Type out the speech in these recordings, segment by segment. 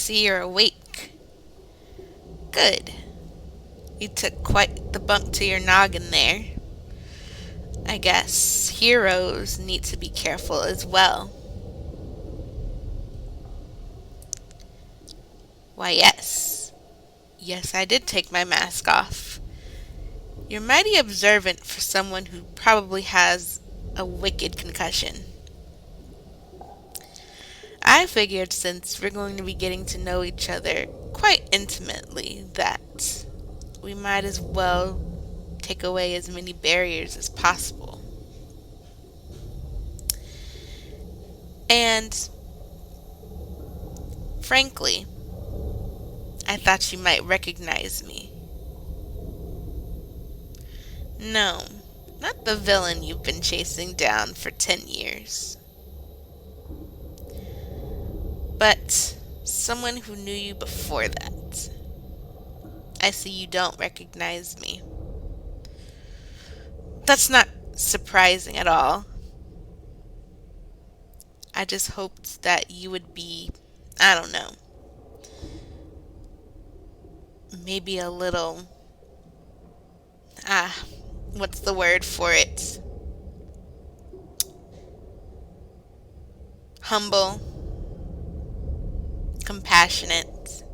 see you're awake. Good. You took quite the bump to your noggin there. I guess heroes need to be careful as well. Why, yes. Yes, I did take my mask off. You're mighty observant for someone who probably has a wicked concussion. I figured since we're going to be getting to know each other quite intimately that we might as well take away as many barriers as possible. And frankly, I thought you might recognize me. No, not the villain you've been chasing down for 10 years, but someone who knew you before that. I see you don't recognize me. That's not surprising at all. I just hoped that you would be, I don't know, maybe a little, ah, what's the word for it? Humble, compassionate,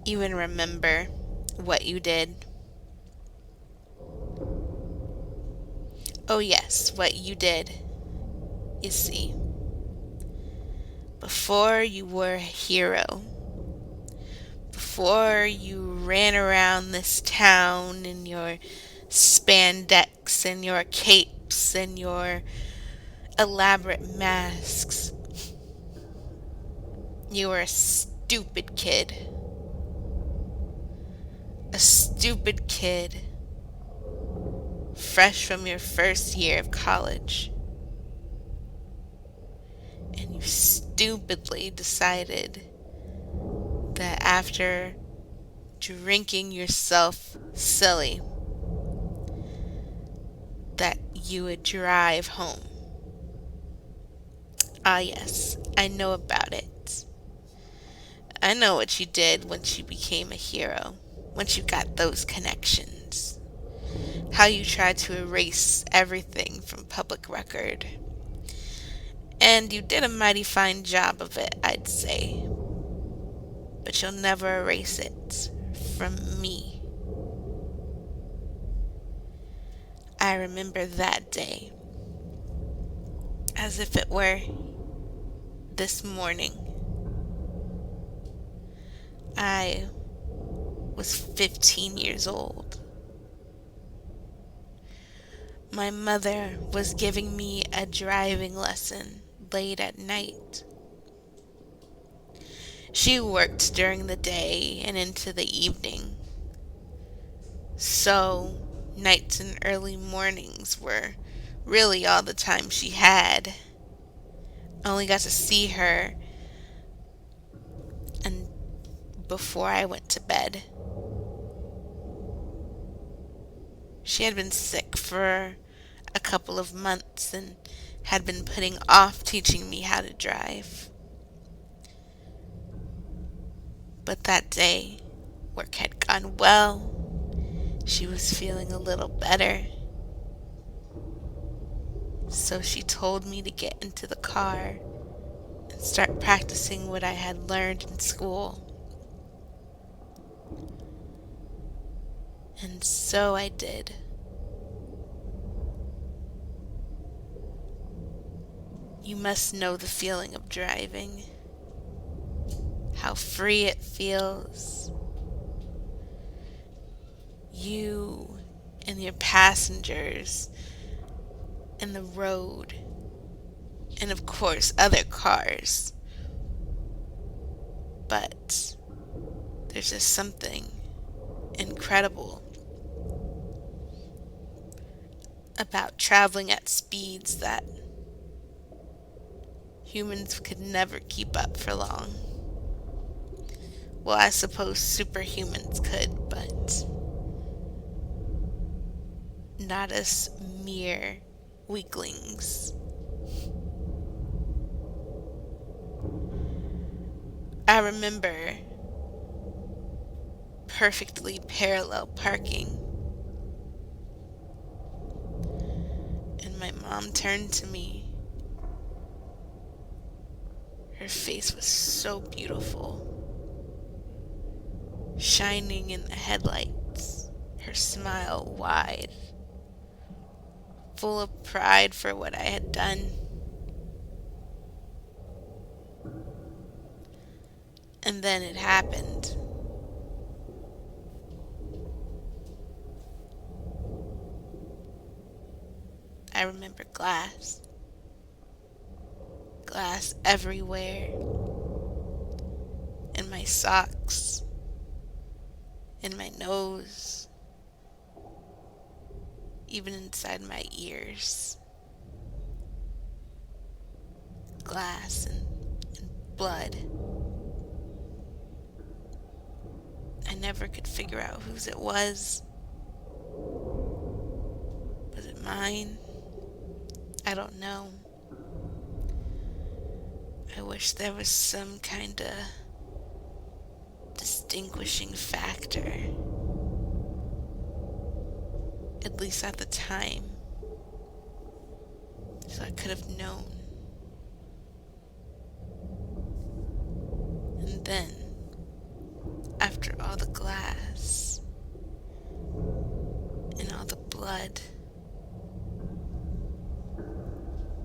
even remember what you did. Oh, yes, what you did. You see, before you were a hero, before you ran around this town in your spandex and your capes and your elaborate masks, you were a stupid kid. A stupid kid, fresh from your first year of college. And you stupidly decided that after drinking yourself silly, that you would drive home. Ah, yes, I know about it. I know what you did once you became a hero, once you got those connections. How you tried to erase everything from public record. And you did a mighty fine job of it, I'd say. But you'll never erase it from me. I remember that day as if it were this morning. I was 15 years old. My mother was giving me a driving lesson late at night. She worked during the day and into the evening, so nights and early mornings were really all the time she had. I only got to see her and before I went to bed. She had been sick for a couple of months and had been putting off teaching me how to drive. But that day, work had gone well. She was feeling a little better. So she told me to get into the car and start practicing what I had learned in school. And so I did. You must know the feeling of driving. How free it feels. You and your passengers and the road, and of course other cars. But there's just something incredible about traveling at speeds that humans could never keep up for long. Well, I suppose superhumans could, but not us mere weaklings. I remember perfectly parallel parking, and my mom turned to me. Her face was so beautiful, shining in the headlights, her smile wide, full of pride for what I had done. And then it happened. I remember glass. Glass everywhere. In my socks. In my nose. Even inside my ears. Glass and blood. I never could figure out whose it was. Was it mine? I don't know. I wish there was some kind of distinguishing factor, at least at the time, so I could have known. And then, after all the glass and all the blood,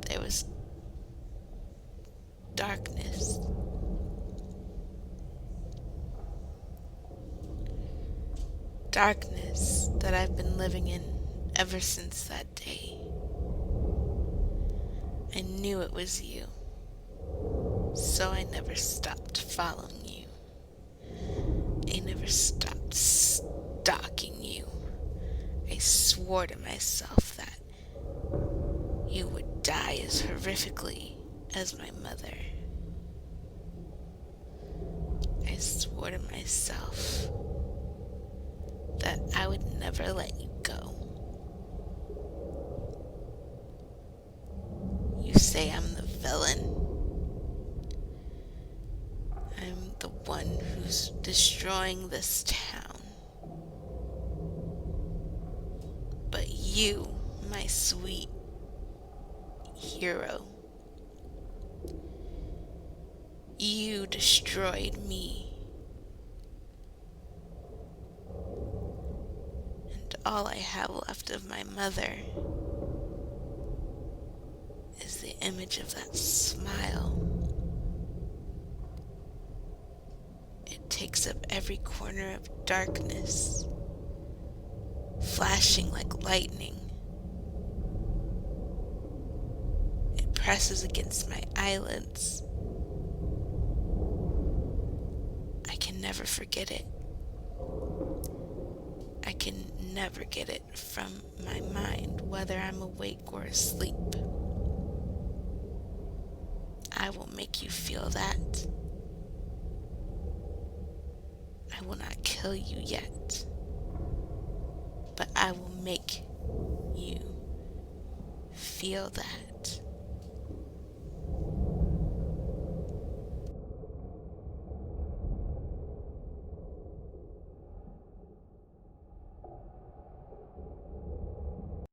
there was darkness. Darkness that I've been living in ever since that day. I knew it was you, so I never stopped following you. I never stopped stalking you. I swore to myself that you would die as horrifically as my mother. I swore to myself that I would never let you go. You say I'm the villain. I'm the one who's destroying this town. But you, my sweet hero, you destroyed me. And all I have left of my mother is the image of that smile. It takes up every corner of darkness, flashing like lightning. It presses against my eyelids. I can never forget it. I can never get it from my mind, whether I'm awake or asleep. I will make you feel that. I will not kill you yet, but I will make you feel that.